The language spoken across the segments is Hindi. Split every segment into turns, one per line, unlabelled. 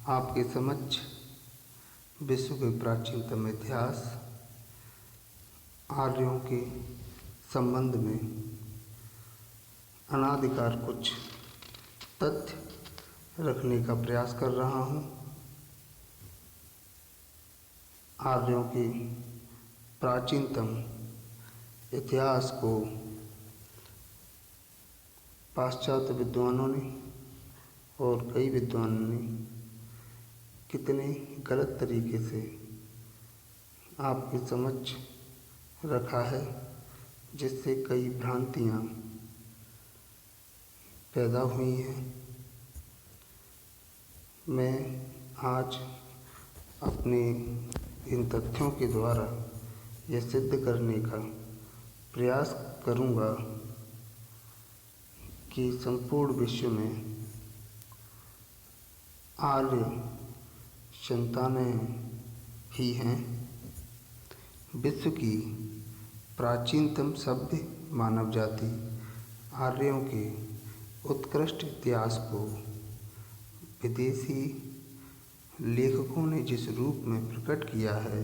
आपके समक्ष विश्व के प्राचीनतम इतिहास आर्यों के संबंध में अनादिकाल कुछ तथ्य रखने का प्रयास कर रहा हूँ। आर्यों के प्राचीनतम इतिहास को पाश्चात्य विद्वानों ने और कई विद्वानों ने कितने गलत तरीके से आपके समक्ष रखा है, जिससे कई भ्रांतियाँ पैदा हुई हैं। मैं आज अपने इन तथ्यों के द्वारा यह सिद्ध करने का प्रयास करूँगा कि संपूर्ण विश्व में आर्य संतानें ही हैं। विश्व की प्राचीनतम सभ्य मानव जाति आर्यों के उत्कृष्ट इतिहास को विदेशी लेखकों ने जिस रूप में प्रकट किया है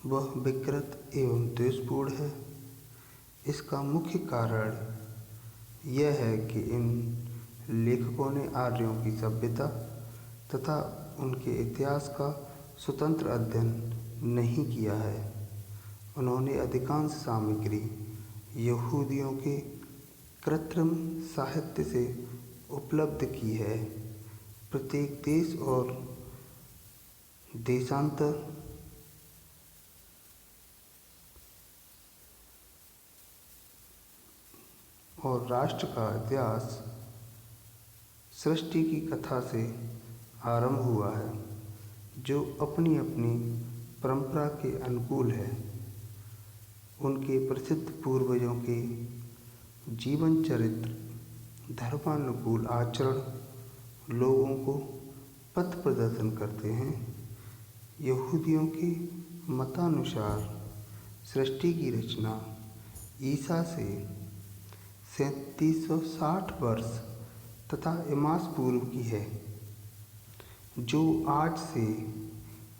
वह विकृत एवं द्वेषपूर्ण है। इसका मुख्य कारण यह है कि इन लेखकों ने आर्यों की सभ्यता तथा उनके इतिहास का स्वतंत्र अध्ययन नहीं किया है। उन्होंने अधिकांश सामग्री यहूदियों के कृत्रिम साहित्य से उपलब्ध की है। प्रत्येक देश और देशांतर और राष्ट्र का इतिहास सृष्टि की कथा से आरंभ हुआ है, जो अपनी अपनी परंपरा के अनुकूल है। उनके प्रसिद्ध पूर्वजों के जीवन चरित्र, धर्मानुकूल आचरण लोगों को पथ प्रदर्शन करते हैं। यहूदियों के मतानुसार सृष्टि की रचना ईसा से 3760 वर्ष तथा इमास पूर्व की है, जो आज से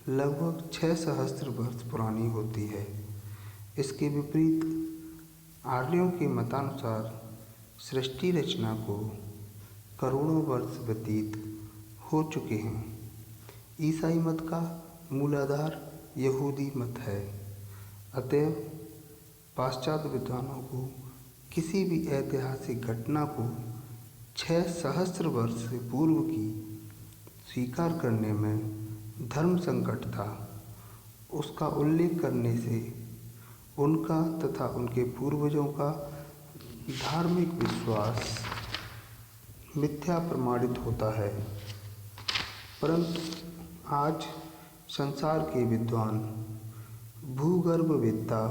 लगभग 6 सहस्त्र वर्ष पुरानी होती है। इसके विपरीत आर्यों के मतानुसार सृष्टि रचना को करोड़ों वर्ष व्यतीत हो चुके हैं। ईसाई मत का मूलाधार यहूदी मत है। अतएव पाश्चात्य विद्वानों को किसी भी ऐतिहासिक घटना को 6 सहस्त्र वर्ष से पूर्व की स्वीकार करने में धर्म संकट था। उसका उल्लेख करने से उनका तथा उनके पूर्वजों का धार्मिक विश्वास मिथ्या प्रमाणित होता है। परंतु आज संसार के विद्वान, भूगर्भवेत्ता,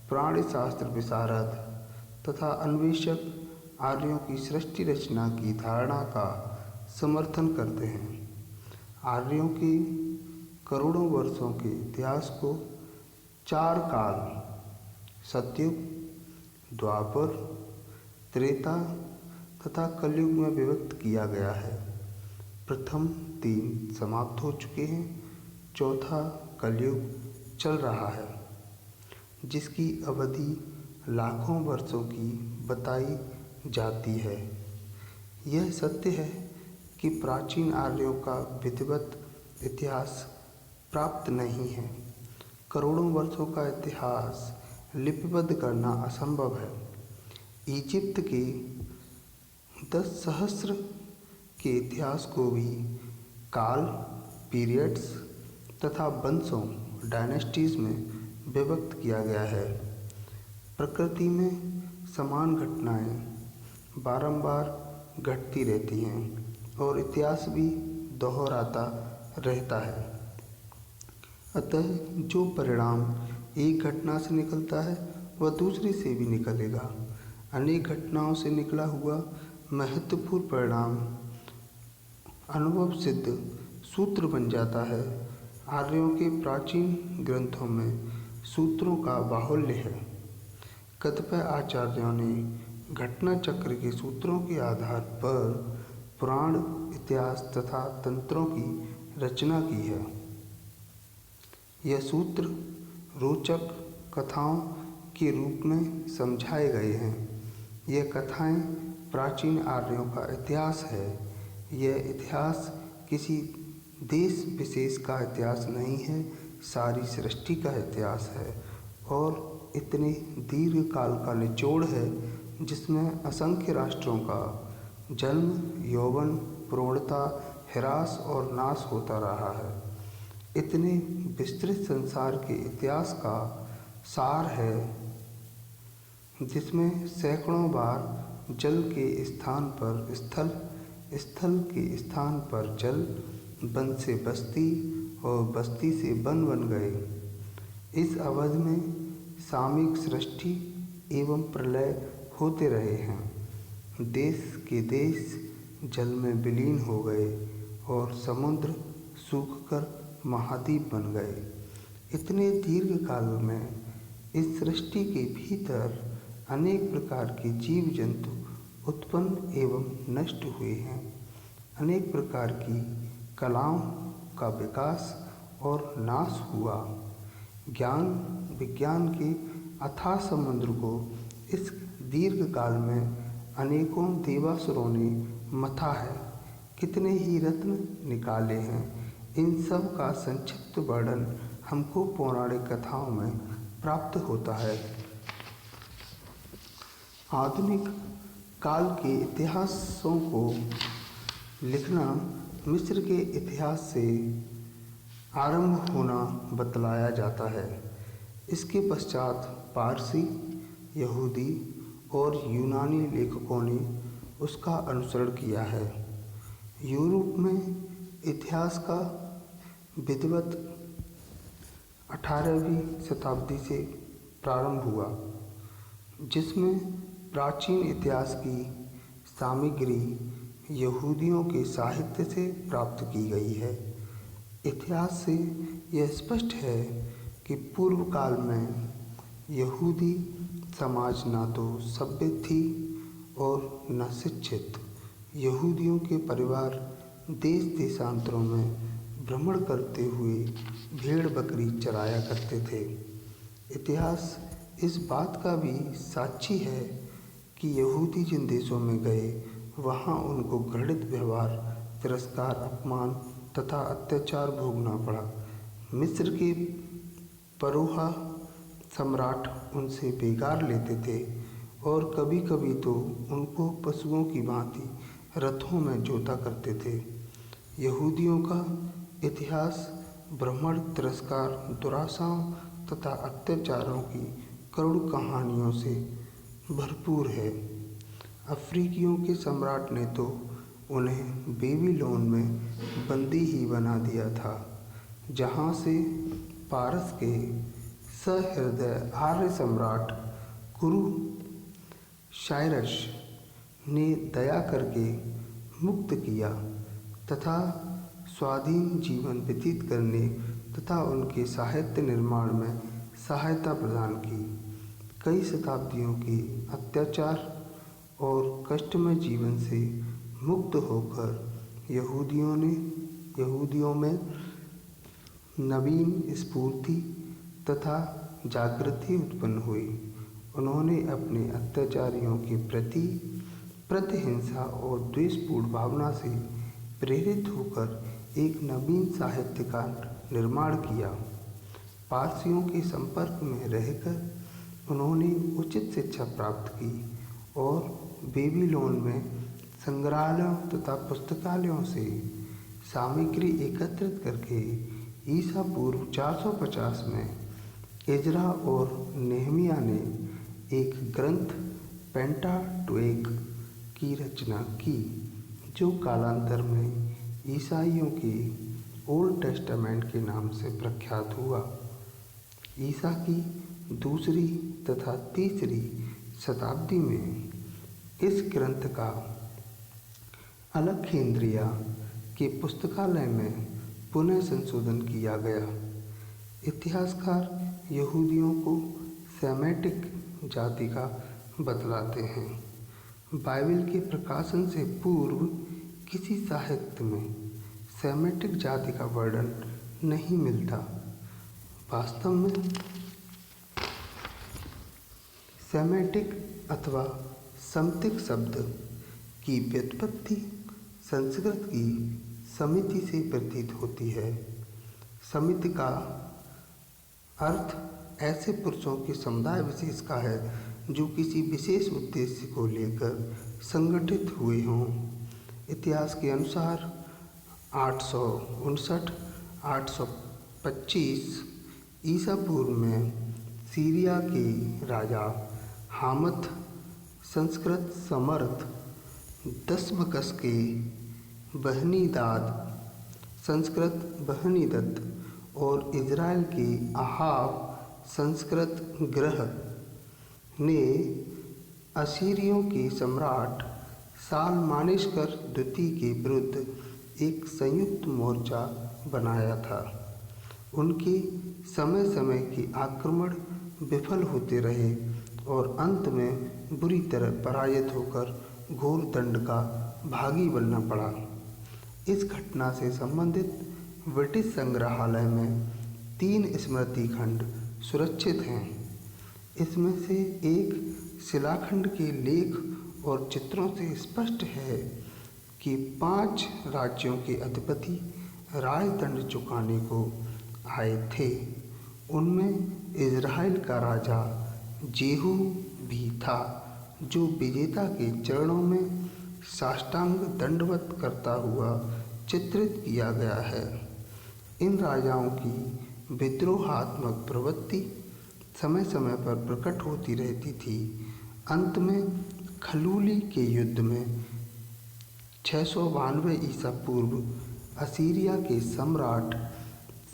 प्राणिशास्त्र विशारद तथा अन्वेषक आर्यों की सृष्टि रचना की धारणा का समर्थन करते हैं। आर्यों के करोड़ों वर्षों के इतिहास को 4 काल सतयुग, द्वापर, त्रेता तथा कलयुग में विभक्त किया गया है। प्रथम 3 समाप्त हो चुके हैं, चौथा कलयुग चल रहा है, जिसकी अवधि लाखों वर्षों की बताई जाती है। यह सत्य है कि प्राचीन आर्यों का विधिवत इतिहास प्राप्त नहीं है। करोड़ों वर्षों का इतिहास लिपिबद्ध करना असंभव है। इजिप्ट के 10 सहस्त्र के इतिहास को भी काल, पीरियड्स तथा वंशों, डायनेस्टीज में विभक्त किया गया है। प्रकृति में समान घटनाएं बारंबार घटती रहती हैं और इतिहास भी दोहराता रहता है। अतः जो परिणाम एक घटना से निकलता है वह दूसरी से भी निकलेगा। अनेक घटनाओं से निकला हुआ महत्वपूर्ण परिणाम अनुभव सिद्ध सूत्र बन जाता है। आर्यों के प्राचीन ग्रंथों में सूत्रों का बाहुल्य है। कतिपय आचार्यों ने घटना चक्र के सूत्रों के आधार पर पुराण इतिहास तथा तंत्रों की रचना की है। यह सूत्र रोचक कथाओं के रूप में समझाए गए हैं। यह कथाएं प्राचीन आर्यों का इतिहास है। यह इतिहास किसी देश विशेष का इतिहास नहीं है, सारी सृष्टि का इतिहास है और इतने दीर्घ काल का निचोड़ है जिसमें असंख्य राष्ट्रों का जन्म, यौवन, प्रौढ़ता, ह्रास और नाश होता रहा है। इतने विस्तृत संसार के इतिहास का सार है जिसमें सैकड़ों बार जल के स्थान पर स्थल, स्थल के स्थान पर जल, वन से बस्ती और बस्ती से वन बन गए। इस अवधि में सामयिक सृष्टि एवं प्रलय होते रहे हैं। देश के देश जल में विलीन हो गए और समुद्र सूखकर महाद्वीप बन गए। इतने दीर्घ काल में इस सृष्टि के भीतर अनेक प्रकार के जीव जंतु उत्पन्न एवं नष्ट हुए हैं। अनेक प्रकार की कलाओं का विकास और नाश हुआ। ज्ञान विज्ञान के अथाह समुद्र को इस दीर्घ काल में अनेकों देवासुरों ने मथा है। कितने ही रत्न निकाले हैं। इन सब का संक्षिप्त वर्णन हमको पौराणिक कथाओं में प्राप्त होता है। आधुनिक काल के इतिहासों को लिखना मिस्र के इतिहास से आरंभ होना बतलाया जाता है। इसके पश्चात पारसी, यहूदी और यूनानी लेखकों ने उसका अनुसरण किया है। यूरोप में इतिहास का विधिवत 18वीं शताब्दी से प्रारंभ हुआ, जिसमें प्राचीन इतिहास की सामग्री यहूदियों के साहित्य से प्राप्त की गई है। इतिहास से यह स्पष्ट है कि पूर्व काल में यहूदी समाज न तो सभ्य थी और न शिक्षित। यहूदियों के परिवार देश देशांतरों में भ्रमण करते हुए भेड़ बकरी चराया करते थे। इतिहास इस बात का भी साक्षी है कि यहूदी जिन देशों में गए वहाँ उनको घृणित व्यवहार, तिरस्कार, अपमान तथा अत्याचार भोगना पड़ा। मिस्र के परोहा सम्राट उनसे बेगार लेते थे और कभी कभी तो उनको पशुओं की भांति रथों में जोता करते थे। यहूदियों का इतिहास भ्रमण, तिरस्कार, दुराशाओं तथा अत्याचारों की करुण कहानियों से भरपूर है। अफ्रीकियों के सम्राट ने तो उन्हें बेबीलोन में बंदी ही बना दिया था, जहाँ से पारस के सहृदय आर्य सम्राट कुरु साइरस ने दया करके मुक्त किया तथा स्वाधीन जीवन व्यतीत करने तथा उनके साहित्य निर्माण में सहायता प्रदान की। कई शताब्दियों के अत्याचार और कष्टमय जीवन से मुक्त होकर यहूदियों में नवीन स्फूर्ति तथा जागृति उत्पन्न हुई। उन्होंने अपने अत्याचारियों के प्रति प्रतिहिंसा और द्वेषपूर्ण भावना से प्रेरित होकर एक नवीन साहित्य का निर्माण किया। पारसियों के संपर्क में रहकर उन्होंने उचित शिक्षा प्राप्त की और बेबीलोन में संग्रहालयों तथा पुस्तकालयों से सामग्री एकत्रित करके ईसा पूर्व 450 में इजरा और नेहमिया ने एक ग्रंथ पेंटाटुएक की रचना की, जो कालांतर में ईसाइयों के ओल्ड टेस्टामेंट के नाम से प्रख्यात हुआ। ईसा की दूसरी तथा तीसरी शताब्दी में इस ग्रंथ का अलेक्जेंड्रिया के पुस्तकालय में पुनः संशोधन किया गया। इतिहासकार यहूदियों को सेमेटिक जाति का बतलाते हैं। बाइबल के प्रकाशन से पूर्व किसी साहित्य में सेमेटिक जाति का वर्णन नहीं मिलता। वास्तव में सेमेटिक अथवा समतिक शब्द की व्युत्पत्ति संस्कृत की समिति से प्रतीत होती है। समिति का अर्थ ऐसे पुरुषों के समुदाय विशेष का है जो किसी विशेष उद्देश्य को लेकर संगठित हुए हों। इतिहास के अनुसार 859-825 ईसा पूर्व में सीरिया के राजा हामथ संस्कृत समर्थ दशमकस के बहनीदाद संस्कृत बहनीदत्त और इज़राइल के अहाब संस्कृत ग्रह ने असीरियों के सम्राट सालमानेशकर द्वितीय के विरुद्ध एक संयुक्त मोर्चा बनाया था। उनके समय समय के आक्रमण विफल होते रहे और अंत में बुरी तरह पराजित होकर घोर दंड का भागी बनना पड़ा। इस घटना से संबंधित ब्रिटिश संग्रहालय में 3 स्मृति खंड सुरक्षित हैं। इसमें से एक शिलाखंड के लेख और चित्रों से स्पष्ट है कि 5 राज्यों के अधिपति राजदंड चुकाने को आए थे। उनमें इज़राइल का राजा जेहू भी था, जो विजेता के चरणों में साष्टांग दंडवत करता हुआ चित्रित किया गया है। इन राजाओं की विद्रोहात्मक प्रवृत्ति समय समय पर प्रकट होती रहती थी। अंत में खलूली के युद्ध में 692 ईसा पूर्व असीरिया के सम्राट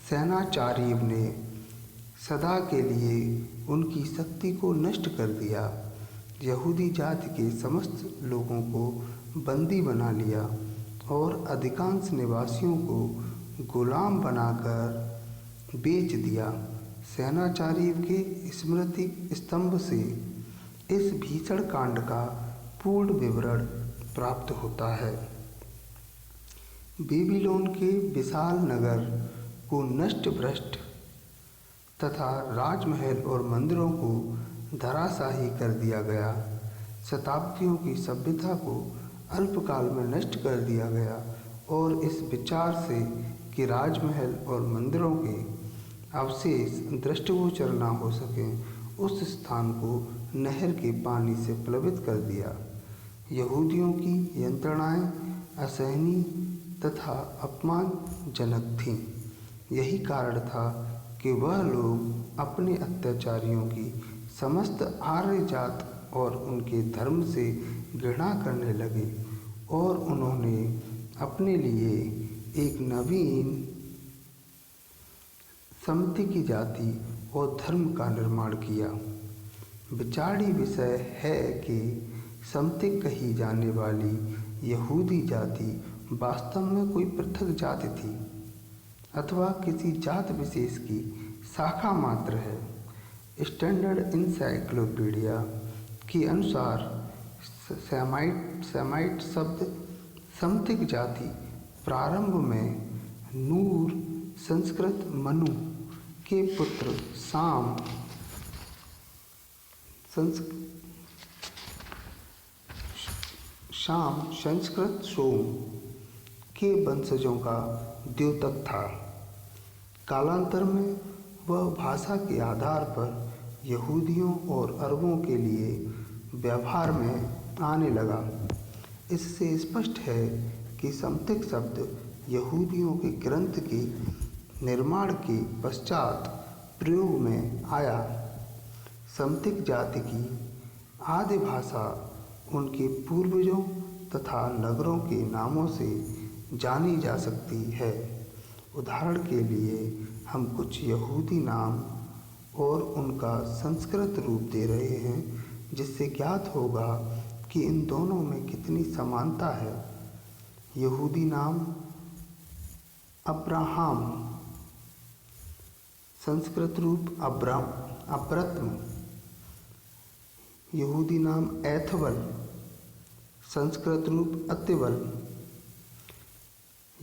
सेनाचारीव ने सदा के लिए उनकी शक्ति को नष्ट कर दिया। यहूदी जाति के समस्त लोगों को बंदी बना लिया और अधिकांश निवासियों को गुलाम बनाकर बेच दिया। सेनाचारीव के स्मृति स्तंभ से इस भीषण कांड का पूर्ण विवरण प्राप्त होता है। बेबीलोन के विशाल नगर को नष्ट भ्रष्ट तथा राजमहल और मंदिरों को धराशाही कर दिया गया। शताब्दियों की सभ्यता को अल्पकाल में नष्ट कर दिया गया और इस विचार से कि राजमहल और मंदिरों के अवशेष दृष्टिगोचर न हो सकें, उस स्थान को नहर के पानी से प्लावित कर दिया। यहूदियों की यंत्रणाएं असहनीय तथा अपमानजनक थीं। यही कारण था कि वह लोग अपने अत्याचारियों की समस्त आर्य जात और उनके धर्म से घृणा करने लगे और उन्होंने अपने लिए एक नवीन समति की जाति और धर्म का निर्माण किया। विचारणीय विषय है कि समतिक कही जाने वाली यहूदी जाति वास्तव में कोई पृथक जाति थी अथवा किसी जात विशेष की शाखा मात्र है। स्टैंडर्ड इंसाइक्लोपीडिया के अनुसार सेमाइट शब्द समतिक जाति प्रारंभ में नूर संस्कृत मनु के पुत्र शाम संस्कृत सोम के वंशजों का द्योतक था। कालांतर में वह भाषा के आधार पर यहूदियों और अरबों के लिए व्यवहार में आने लगा। इससे स्पष्ट है कि समतिक शब्द यहूदियों के ग्रंथ के निर्माण के पश्चात प्रयोग में आया। समतिक जाति की आदि भाषा उनके पूर्वजों तथा नगरों के नामों से जानी जा सकती है। उदाहरण के लिए हम कुछ यहूदी नाम और उनका संस्कृत रूप दे रहे हैं, जिससे ज्ञात होगा कि इन दोनों में कितनी समानता है। यहूदी नाम अब्राहम, संस्कृत रूप अब्रत्म। यहूदी नाम एथवल, संस्कृत रूप अतिवल।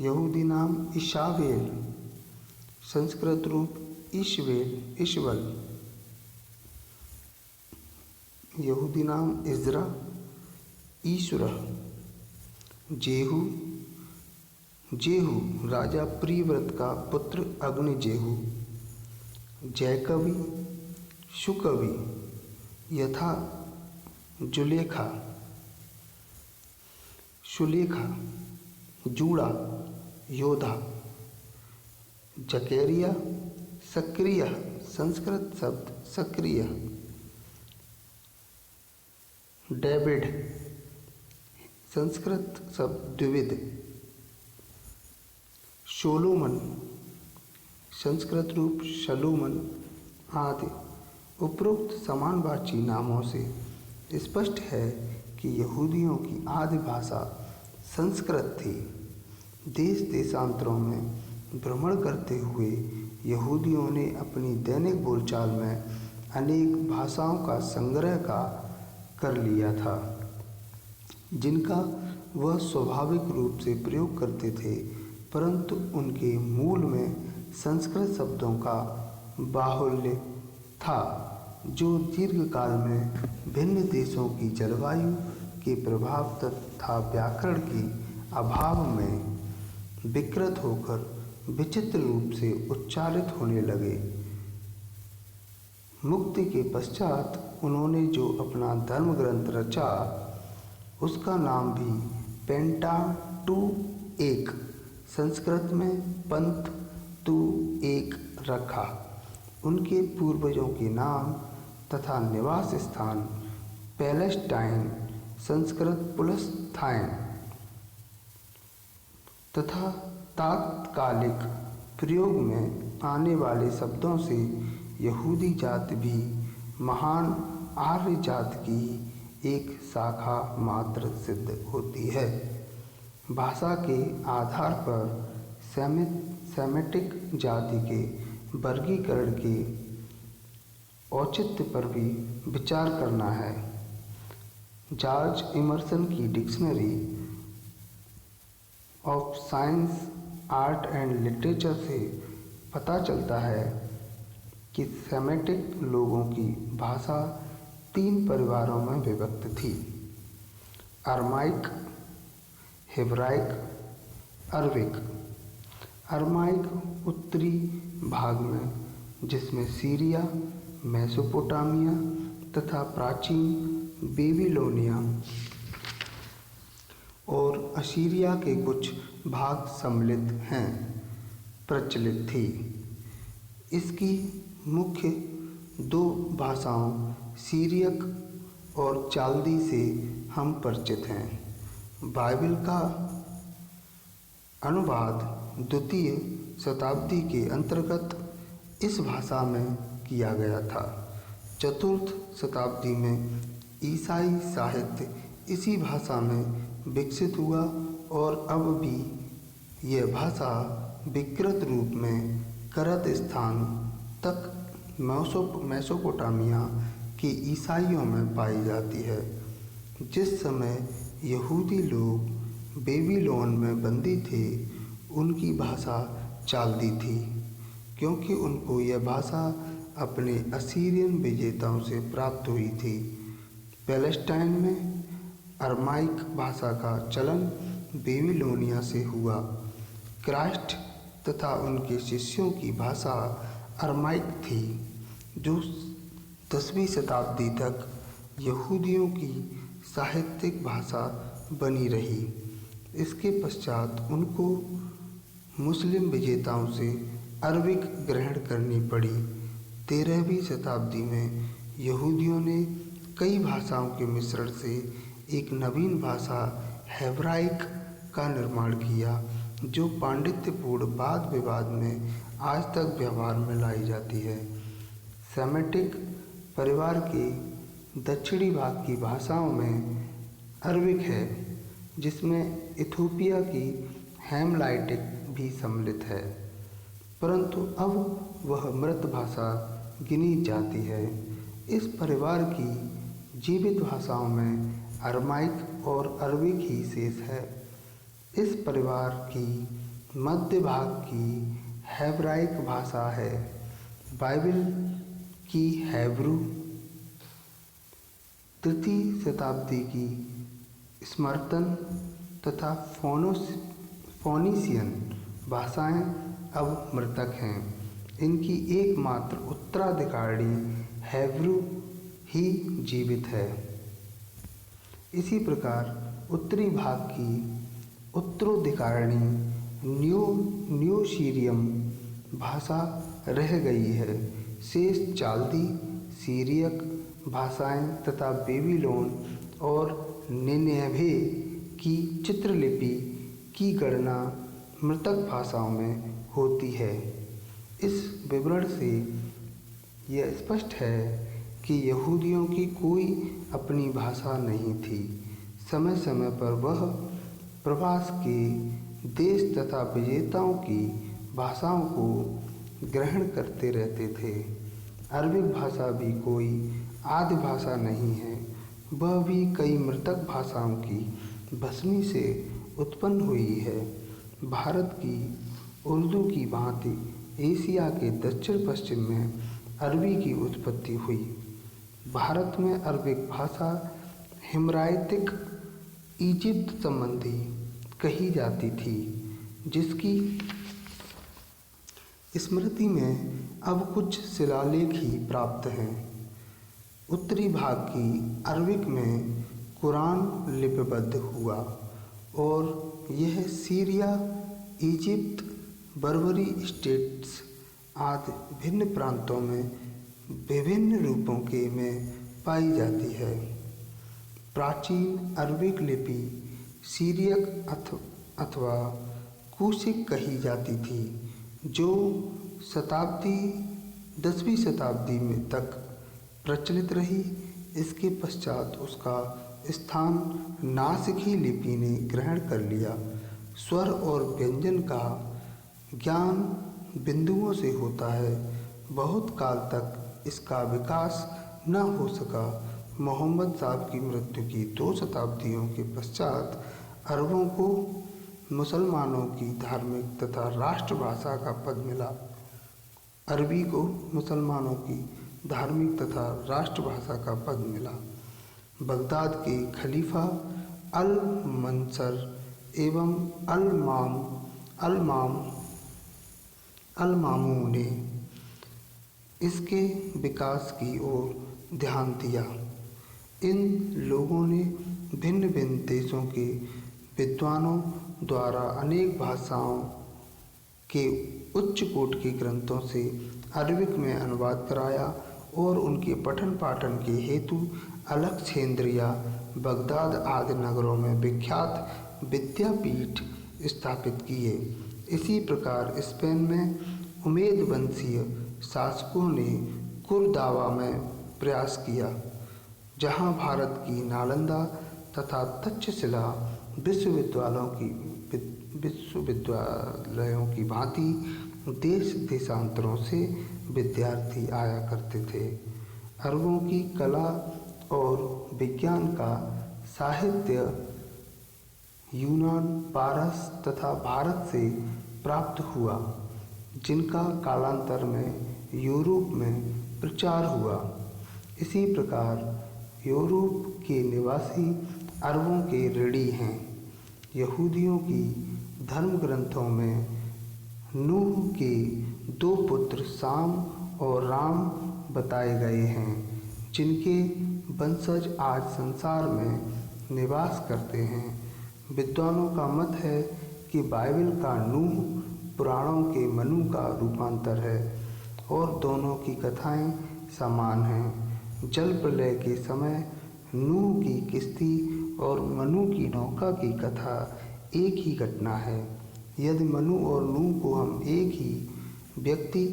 यहूदी नाम इशावेल, संस्कृत रूप ईशवेल ईशवल। यहूदी नाम इज़रा, ईशुरह। जेहू, जेहू राजा प्रियव्रत का पुत्र अग्नि जेहू। जैकवी, शुकवी यथा जुलेखा, शुलेखा। जूड़ा, योद्धा। जकेरिया, सक्रिय, संस्कृत शब्द सक्रिय। डेविड, संस्कृत शब्द द्विविध। शोलोमन, संस्कृत रूप शलूमन आदि। उपरोक्त समानवाची नामों से स्पष्ट है कि यहूदियों की आदि भाषा संस्कृत थी। देश देशांतरों में भ्रमण करते हुए यहूदियों ने अपनी दैनिक बोलचाल में अनेक भाषाओं का संग्रह कर लिया था, जिनका वह स्वाभाविक रूप से प्रयोग करते थे, परंतु उनके मूल में संस्कृत शब्दों का बाहुल्य था, जो दीर्घकाल में भिन्न देशों की जलवायु के प्रभाव तथा व्याकरण के अभाव में विकृत होकर विचित्र रूप से उच्चारित होने लगे। मुक्ति के पश्चात उन्होंने जो अपना धर्म ग्रंथ रचा, उसका नाम भी पेंटाटुएक, संस्कृत में पंथ तु एक रखा। उनके पूर्वजों के नाम तथा निवास स्थान पैलेस्टाइन, संस्कृत पुलस्ताइन तथा तात्कालिक प्रयोग में आने वाले शब्दों से यहूदी जाति भी महान आर्य जाति की एक शाखा मात्र सिद्ध होती है। भाषा के आधार पर सेमेटिक जाति के वर्गीकरण के औचित्य पर भी विचार करना है। जॉर्ज इमर्सन की dictionary of science, art and literature से पता चलता है कि सेमेटिक लोगों की भाषा 3 परिवारों में विभक्त थी: अरमाइक, हेब्राइक, अरबिक। अरमाइक उत्तरी भाग में, जिसमें सीरिया, मेसोपोटामिया तथा प्राचीन बेबीलोनिया और असीरिया के कुछ भाग सम्मिलित हैं, प्रचलित थी। इसकी मुख्य 2 भाषाओं सीरियक और चाल्दी से हम परिचित हैं। बाइबल का अनुवाद 2वीं शताब्दी के अंतर्गत इस भाषा में किया गया था। 4th शताब्दी में ईसाई साहित्य इसी भाषा में विकसित हुआ और अब भी यह भाषा विकृत रूप में करत स्थान तक मेसोपोटामिया के ईसाइयों में पाई जाती है। जिस समय यहूदी लोग बेबीलोन में बंदी थे, उनकी भाषा चाल्दी थी, क्योंकि उनको यह भाषा अपने असीरियन विजेताओं से प्राप्त हुई थी। पैलेस्टाइन में अरमाइक भाषा का चलन बेबीलोनिया से हुआ। क्राइस्ट तथा उनके शिष्यों की भाषा अरमाइक थी, जो 10वीं शताब्दी तक यहूदियों की साहित्यिक भाषा बनी रही। इसके पश्चात उनको मुस्लिम विजेताओं से अरबिक ग्रहण करनी पड़ी। 13वीं शताब्दी में यहूदियों ने कई भाषाओं के मिश्रण से एक नवीन भाषा हेब्राइक का निर्माण किया, जो पांडित्यपूर्ण वाद विवाद में आज तक व्यवहार में लाई जाती है। सेमेटिक परिवार के दक्षिणी भाग की भाषाओं में अरबिक है, जिसमें इथोपिया की हेमलाइटिक भी सम्मिलित है, परंतु अब वह मृत भाषा गिनी जाती है। इस परिवार की जीवित भाषाओं में अरमाइक और अरबिक ही शेष है। इस परिवार की मध्य भाग की हेब्राइक भाषा है। बाइबल की हेब्रू तृतीय शताब्दी की स्मर्तन तथा फोनीशियन भाषाएं अब मृतक हैं। इनकी एकमात्र उत्तराधिकारी हेब्रू ही जीवित है। इसी प्रकार उत्तरी भाग की उत्तराधिकारिणी न्यू सीरियम भाषा रह गई है। शेष चाल्दी, सीरियक भाषाएं तथा बेबीलोन और निनेवे की चित्रलिपि की गणना मृतक भाषाओं में होती है। इस विवरण से यह स्पष्ट है कि यहूदियों की कोई अपनी भाषा नहीं थी। समय समय पर वह प्रवास के देश तथा विजेताओं की भाषाओं को ग्रहण करते रहते थे। अरबिक भाषा भी कोई आदि भाषा नहीं है। वह भी कई मृतक भाषाओं की भस्मी से उत्पन्न हुई है। भारत की उर्दू की भांति एशिया के दक्षिण पश्चिम में अरबी की उत्पत्ति हुई। भारत में अरबिक भाषा हिमराइतिक इजिप्ट संबंधी कही जाती थी, जिसकी स्मृति में अब कुछ शिलालेख ही प्राप्त हैं। उत्तरी भाग की अरबिक में कुरान लिपिबद्ध हुआ और यह सीरिया, इजिप्ट, बर्बरी स्टेट्स आदि भिन्न प्रांतों में विभिन्न रूपों के में पाई जाती है। प्राचीन अरबिक लिपि सीरियक अथवा कुशिक कही जाती थी, जो 10वीं शताब्दी में तक प्रचलित रही। इसके पश्चात उसका स्थान नासिकी लिपि ने ग्रहण कर लिया। स्वर और व्यंजन का ज्ञान बिंदुओं से होता है। बहुत काल तक इसका विकास न हो सका। मोहम्मद साहब की मृत्यु की 2 शताब्दियों के पश्चात अरबों को मुसलमानों की धार्मिक तथा राष्ट्रभाषा का पद मिला। अरबी को मुसलमानों की धार्मिक तथा राष्ट्रभाषा का पद मिला। बगदाद के खलीफा अल-मंसर एवं अल-मामून ने इसके विकास की ओर ध्यान दिया। इन लोगों ने भिन्न भिन्न देशों के विद्वानों द्वारा अनेक भाषाओं के उच्च कोटि के ग्रंथों से अरबिक में अनुवाद कराया और उनके पठन पाठन के हेतु अलेक्जेंद्रिया, बगदाद आदि नगरों में विख्यात विद्यापीठ स्थापित किए। इसी प्रकार स्पेन में उमेद वंशीय शासकों ने कुरदावा में प्रयास किया, जहां भारत की नालंदा तथा तक्षशिला विश्वविद्यालयों की भांति देश देशांतरों से विद्यार्थी आया करते थे। अरबों की कला और विज्ञान का साहित्य यूनान, पारस तथा भारत से प्राप्त हुआ, जिनका कालांतर में यूरोप में प्रचार हुआ। इसी प्रकार यूरोप के निवासी अरबों के ऋणी हैं। यहूदियों की धर्म ग्रंथों में नूह के 2 पुत्र साम और राम बताए गए हैं, जिनके वंशज आज संसार में निवास करते हैं। विद्वानों का मत है कि बाइबल का नूह पुराणों के मनु का रूपांतर है और दोनों की कथाएं समान हैं। जल प्रलय के समय नूह की किश्ती और मनु की नौका की कथा एक ही घटना है। यदि मनु और नूह को हम एक ही व्यक्ति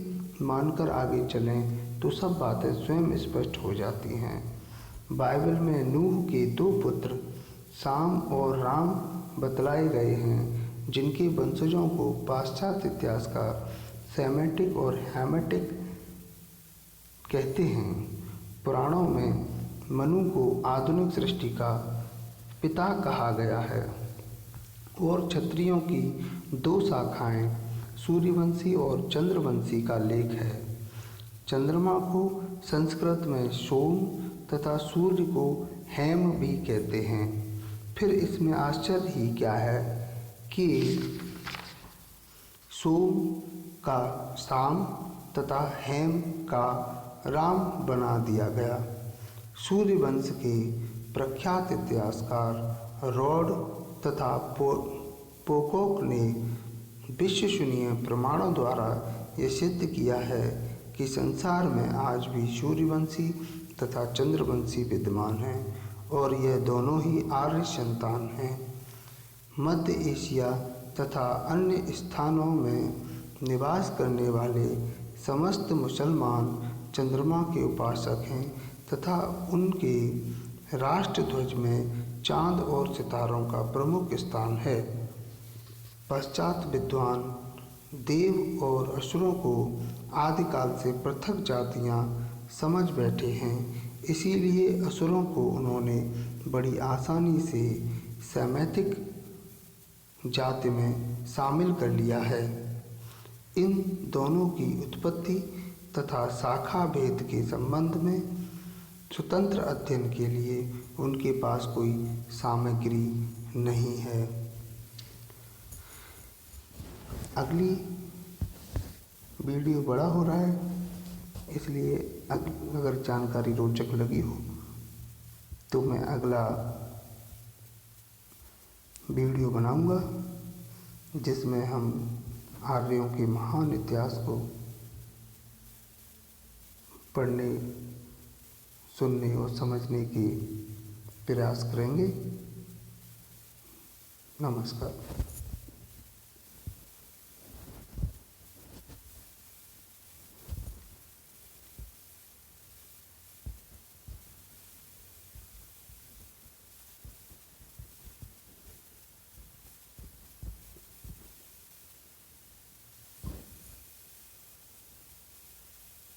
मानकर आगे चलें तो सब बातें स्वयं स्पष्ट हो जाती हैं। बाइबल में नूह के 2 पुत्र साम और राम बतलाए गए हैं, जिनके वंशजों को पाश्चात्य इतिहासकार सेमेटिक और हेमेटिक कहते हैं। पुराणों में मनु को आधुनिक सृष्टि का पिता कहा गया है। और क्षत्रियों की 2 शाखाएं सूर्यवंशी और चंद्रवंशी का लेख है। चंद्रमा को संस्कृत में सोम तथा सूर्य को हेम भी कहते हैं। फिर इसमें आश्चर्य ही क्या है कि सोम का शाम तथा हेम का राम बना दिया गया। सूर्यवंश के प्रख्यात इतिहासकार रॉड तथा पोकोक ने विश्वसनीय प्रमाणों द्वारा यह सिद्ध किया है कि संसार में आज भी सूर्यवंशी तथा चंद्रवंशी विद्यमान हैं और यह दोनों ही आर्य संतान हैं। मध्य एशिया तथा अन्य स्थानों में निवास करने वाले समस्त मुसलमान चंद्रमा के उपासक हैं तथा उनके राष्ट्रध्वज में चांद और सितारों का प्रमुख स्थान है। पश्चात विद्वान देव और असुरों को आदिकाल से पृथक जातियां समझ बैठे हैं, इसीलिए असुरों को उन्होंने बड़ी आसानी से सैमैतिक जाति में शामिल कर लिया है। इन दोनों की उत्पत्ति तथा शाखा भेद के संबंध में स्वतंत्र अध्ययन के लिए उनके पास कोई सामग्री नहीं है। अगली वीडियो बड़ा हो रहा है, इसलिए अगर जानकारी रोचक लगी हो तो मैं अगला वीडियो बनाऊंगा जिसमें हम आर्यों के महान इतिहास को पढ़ने, सुनने और समझने की प्रयास करेंगे। नमस्कार।